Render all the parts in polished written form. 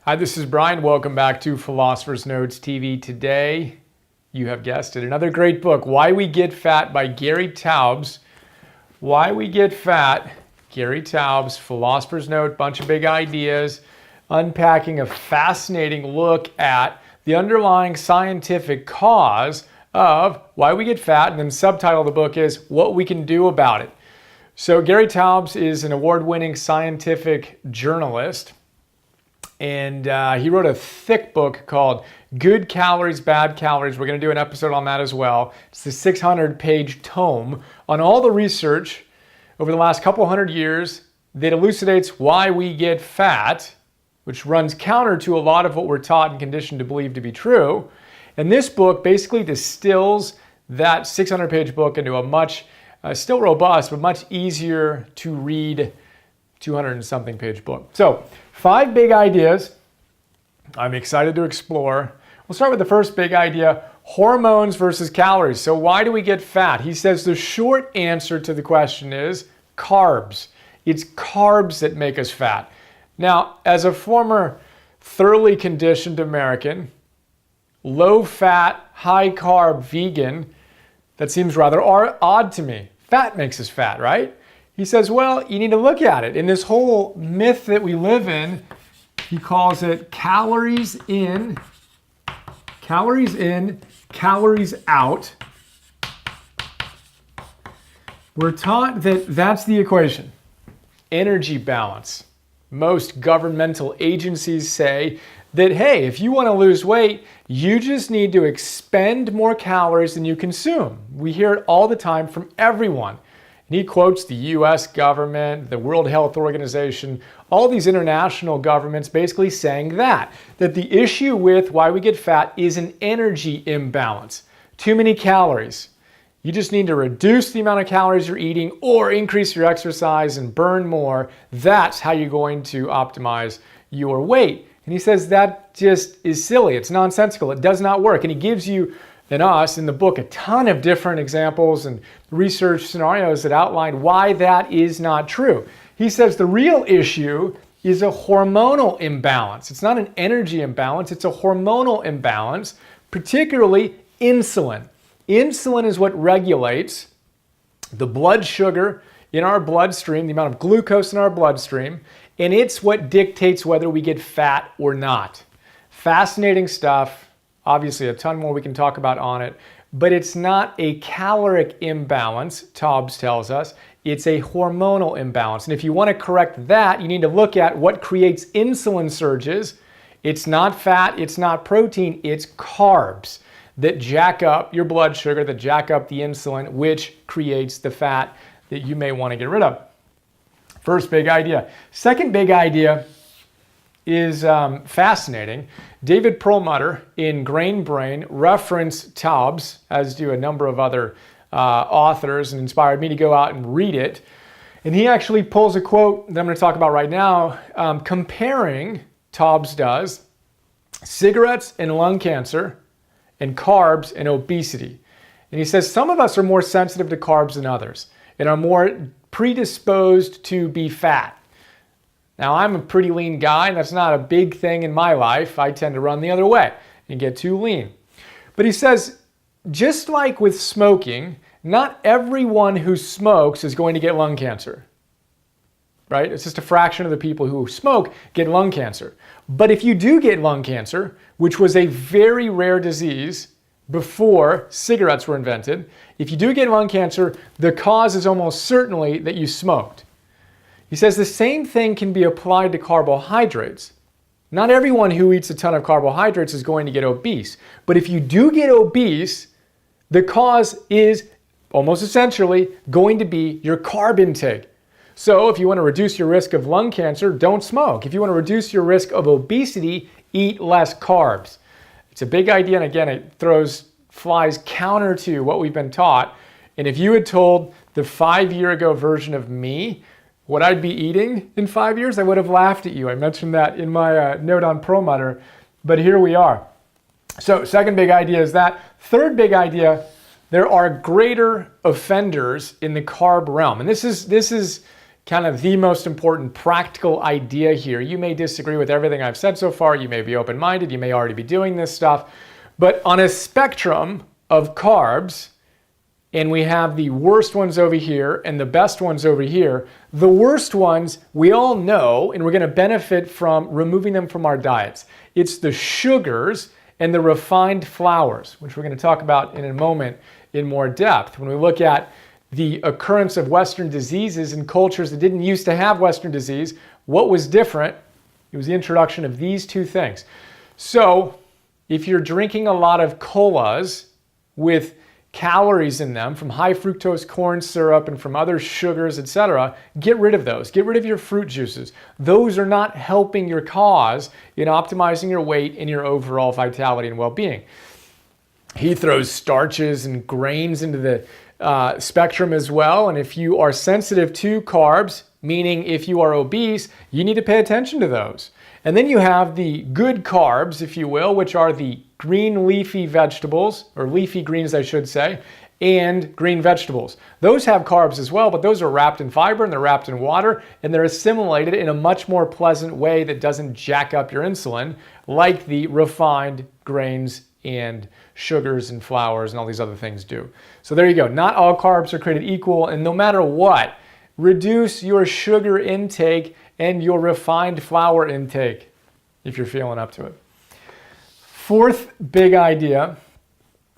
Hi, this is Brian. Welcome back to Philosopher's Notes TV. Today, you have guessed it, another great book, Why We Get Fat by Gary Taubes. Why We Get Fat, Gary Taubes, Philosopher's Note, bunch of big ideas, unpacking a fascinating look at the underlying scientific cause of why we get fat, and then subtitle of the book is What We Can Do About It. So Gary Taubes is an award-winning scientific journalist, and he wrote a thick book called Good Calories, Bad Calories. We're going to do an episode on that as well. It's the 600-page tome on all the research over the last couple hundred years that elucidates why we get fat, which runs counter to a lot of what we're taught and conditioned to believe to be true. And this book basically distills that 600-page book into a much, still robust, but much easier to read 200 and something page book. So 5 big ideas I'm excited to explore. We'll start with the first big idea, hormones versus calories. So why do we get fat? He says the short answer to the question is carbs. It's carbs that make us fat. Now, as a former thoroughly conditioned American, low-fat, high-carb vegan, that seems rather odd to me. Fat makes us fat, right? He says, well, you need to look at it. In this whole myth that we live in, he calls it calories in, calories out. We're taught that that's the equation. Energy balance. Most governmental agencies say that, hey, if you want to lose weight, you just need to expend more calories than you consume. We hear it all the time from everyone. And he quotes the US government, the World Health Organization, all these international governments basically saying that the issue with why we get fat is an energy imbalance. Too many calories. You just need to reduce the amount of calories you're eating or increase your exercise and burn more. That's how you're going to optimize your weight. And he says that just is silly. It's nonsensical. It does not work. And he gives you and us in the book a ton of different examples and research scenarios that outline why that is not true. He says the real issue is a hormonal imbalance. It's not an energy imbalance. It's a hormonal imbalance, particularly insulin. Insulin is what regulates the blood sugar in our bloodstream, the amount of glucose in our bloodstream, and it's what dictates whether we get fat or not. Fascinating stuff. Obviously, a ton more we can talk about on it, but it's not a caloric imbalance, Taubes tells us. It's a hormonal imbalance. And if you want to correct that, you need to look at what creates insulin surges. It's not fat, it's not protein, it's carbs that jack up your blood sugar, that jack up the insulin, which creates the fat that you may want to get rid of. First big idea. Second big idea is fascinating. David Perlmutter in Grain Brain referenced Taubes, as do a number of other authors, and inspired me to go out and read it. And he actually pulls a quote that I'm going to talk about right now, comparing, Taubes does, cigarettes and lung cancer and carbs and obesity. And he says some of us are more sensitive to carbs than others and are more predisposed to be fat. Now, I'm a pretty lean guy, and that's not a big thing in my life. I tend to run the other way and get too lean. But he says, just like with smoking, not everyone who smokes is going to get lung cancer, right? It's just a fraction of the people who smoke get lung cancer. But if you do get lung cancer, which was a very rare disease before cigarettes were invented, if you do get lung cancer, the cause is almost certainly that you smoked. He says the same thing can be applied to carbohydrates. Not everyone who eats a ton of carbohydrates is going to get obese. But if you do get obese, the cause is almost essentially going to be your carb intake. So if you want to reduce your risk of lung cancer, don't smoke. If you want to reduce your risk of obesity, eat less carbs. It's a big idea, and again, it flies counter to what we've been taught. And if you had told the 5-year ago version of me what I'd be eating in 5 years, I would have laughed at you. I mentioned that in my note on Perlmutter, but here we are. So second big idea is that. Third big idea, there are greater offenders in the carb realm. And this is kind of the most important practical idea here. You may disagree with everything I've said so far. You may be open-minded. You may already be doing this stuff. But on a spectrum of carbs, and we have the worst ones over here and the best ones over here, the worst ones we all know, and we're going to benefit from removing them from our diets. It's the sugars and the refined flours, which we're going to talk about in a moment in more depth. When we look at the occurrence of Western diseases in cultures that didn't used to have Western disease, what was different? It was the introduction of these two things. So if you're drinking a lot of colas with calories in them from high fructose corn syrup and from other sugars, etc., get rid of those. Get rid of your fruit juices. Those are not helping your cause in optimizing your weight and your overall vitality and well-being. He throws starches and grains into the spectrum as well. And if you are sensitive to carbs, meaning if you are obese, you need to pay attention to those. And then you have the good carbs, if you will, which are the green leafy vegetables, or leafy greens, I should say, and green vegetables. Those have carbs as well, but those are wrapped in fiber and they're wrapped in water and they're assimilated in a much more pleasant way that doesn't jack up your insulin like the refined grains and sugars and flours and all these other things do. So there you go. Not all carbs are created equal, and no matter what, reduce your sugar intake and your refined flour intake if you're feeling up to it. Fourth big idea,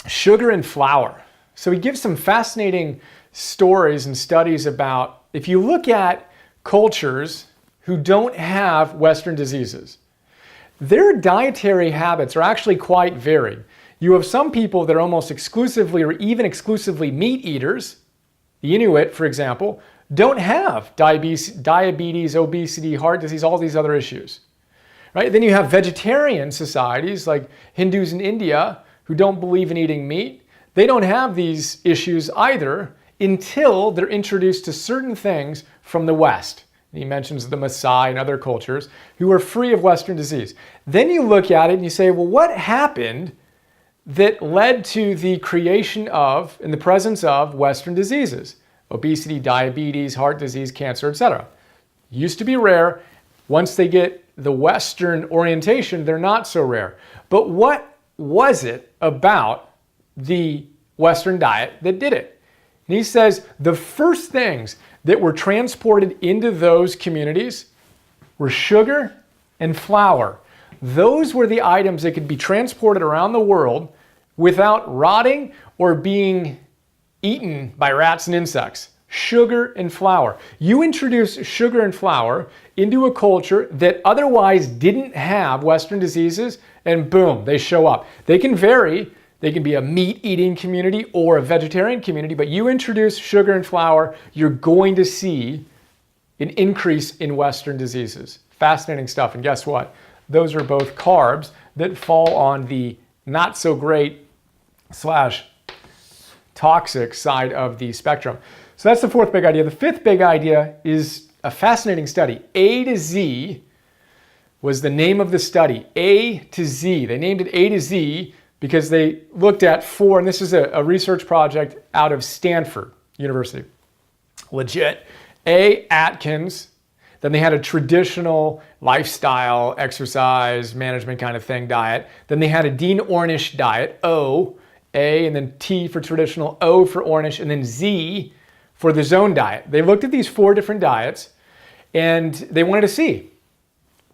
sugar and flour. So he gives some fascinating stories and studies about, if you look at cultures who don't have Western diseases, their dietary habits are actually quite varied. You have some people that are almost exclusively or even exclusively meat eaters. The Inuit, for example, don't have diabetes, obesity, heart disease, all these other issues. Right? Then you have vegetarian societies like Hindus in India who don't believe in eating meat. They don't have these issues either until they're introduced to certain things from the West. He mentions the Maasai and other cultures who are free of Western disease. Then you look at it and you say, well, what happened that led to the creation of and the presence of Western diseases? Obesity, diabetes, heart disease, cancer, etc. Used to be rare. Once they get the Western orientation, they're not so rare. But what was it about the Western diet that did it? And he says the first things that were transported into those communities were sugar and flour. Those were the items that could be transported around the world without rotting or being eaten by rats and insects. Sugar and flour. You introduce sugar and flour into a culture that otherwise didn't have Western diseases, and boom, they show up. They can vary. They can be a meat-eating community or a vegetarian community, but you introduce sugar and flour, you're going to see an increase in Western diseases. Fascinating stuff. And guess what? Those are both carbs that fall on the not so great / toxic side of the spectrum. So that's the fourth big idea. The fifth big idea is a fascinating study. A to Z was the name of the study. A to Z. They named it A to Z because they looked at four, and this is a research project out of Stanford University. Legit. A, Atkins. Then they had a traditional lifestyle, exercise, management kind of thing diet. Then they had a Dean Ornish diet, O, A, and then T for traditional, O for Ornish, and then Z for the Zone diet. They looked at these four different diets and they wanted to see,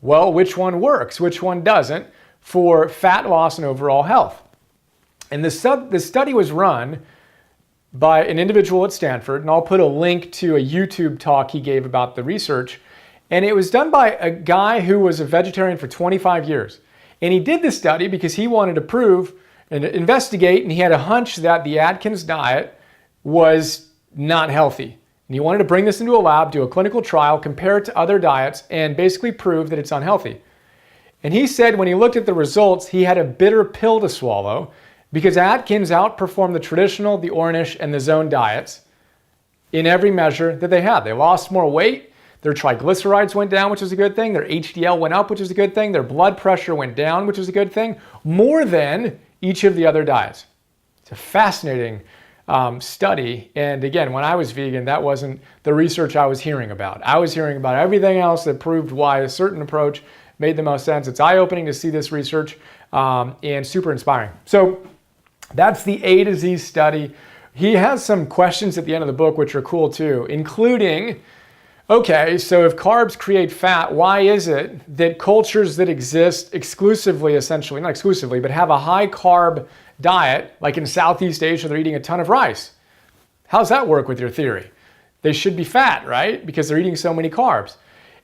well, which one works, which one doesn't for fat loss and overall health. And the study was run by an individual at Stanford, and I'll put a link to a YouTube talk he gave about the research. And it was done by a guy who was a vegetarian for 25 years. And he did this study because he wanted to prove and investigate, and he had a hunch that the Atkins diet was not healthy. And he wanted to bring this into a lab, do a clinical trial, compare it to other diets, and basically prove that it's unhealthy. And he said when he looked at the results, he had a bitter pill to swallow because Atkins outperformed the traditional, the Ornish, and the Zone diets in every measure that they had. They lost more weight. Their triglycerides went down, which is a good thing. Their HDL went up, which is a good thing. Their blood pressure went down, which is a good thing, more than each of the other diets. It's a fascinating study. And again, when I was vegan, that wasn't the research I was hearing about. I was hearing about everything else that proved why a certain approach made the most sense. It's eye-opening to see this research and super inspiring. So that's the A to Z study. He has some questions at the end of the book, which are cool too, including, okay, so if carbs create fat, why is it that cultures that exist exclusively, essentially, not exclusively, but have a high carb diet, like in Southeast Asia, they're eating a ton of rice? How's that work with your theory? They should be fat, right? Because they're eating so many carbs.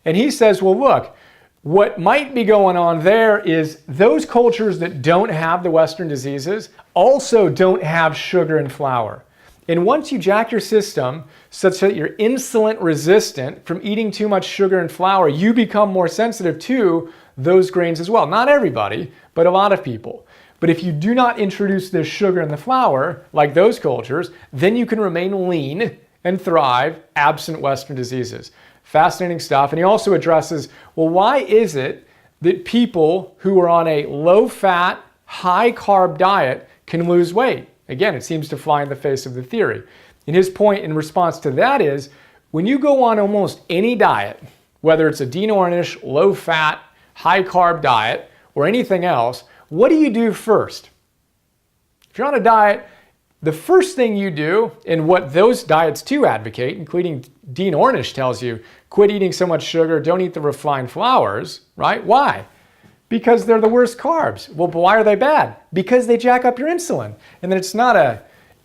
And he says, well, look, what might be going on there is those cultures that don't have the Western diseases also don't have sugar and flour. And once you jack your system such that you're insulin resistant from eating too much sugar and flour, you become more sensitive to those grains as well. Not everybody, but a lot of people. But if you do not introduce the sugar and the flour, like those cultures, then you can remain lean and thrive absent Western diseases. Fascinating stuff. And he also addresses, well, why is it that people who are on a low-fat, high-carb diet can lose weight? Again, it seems to fly in the face of the theory. And his point in response to that is, when you go on almost any diet, whether it's a Dean Ornish, low-fat, high-carb diet, or anything else, what do you do first? If you're on a diet, the first thing you do, and what those diets too advocate, including Dean Ornish tells you, quit eating so much sugar, don't eat the refined flours, right? Why? Because they're the worst carbs. Well, but why are they bad? Because they jack up your insulin. And then it's not an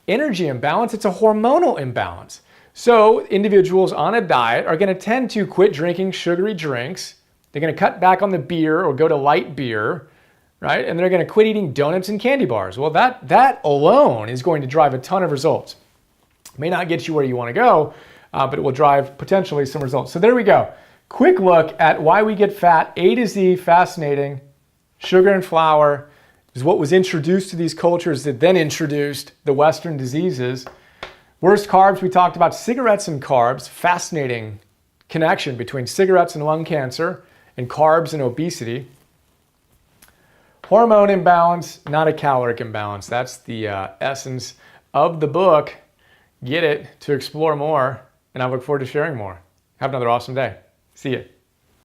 energy imbalance, it's a hormonal imbalance. So individuals on a diet are gonna tend to quit drinking sugary drinks. They're gonna cut back on the beer or go to light beer, right? And they're gonna quit eating donuts and candy bars. Well, that alone is going to drive a ton of results. It may not get you where you wanna go, but it will drive potentially some results. So there we go. Quick look at why we get fat, A to Z, fascinating. Sugar and flour is what was introduced to these cultures that then introduced the Western diseases. Worst carbs, we talked about cigarettes and carbs. Fascinating connection between cigarettes and lung cancer and carbs and obesity. Hormone imbalance, not a caloric imbalance. That's the essence of the book. Get it to explore more, and I look forward to sharing more. Have another awesome day. See you.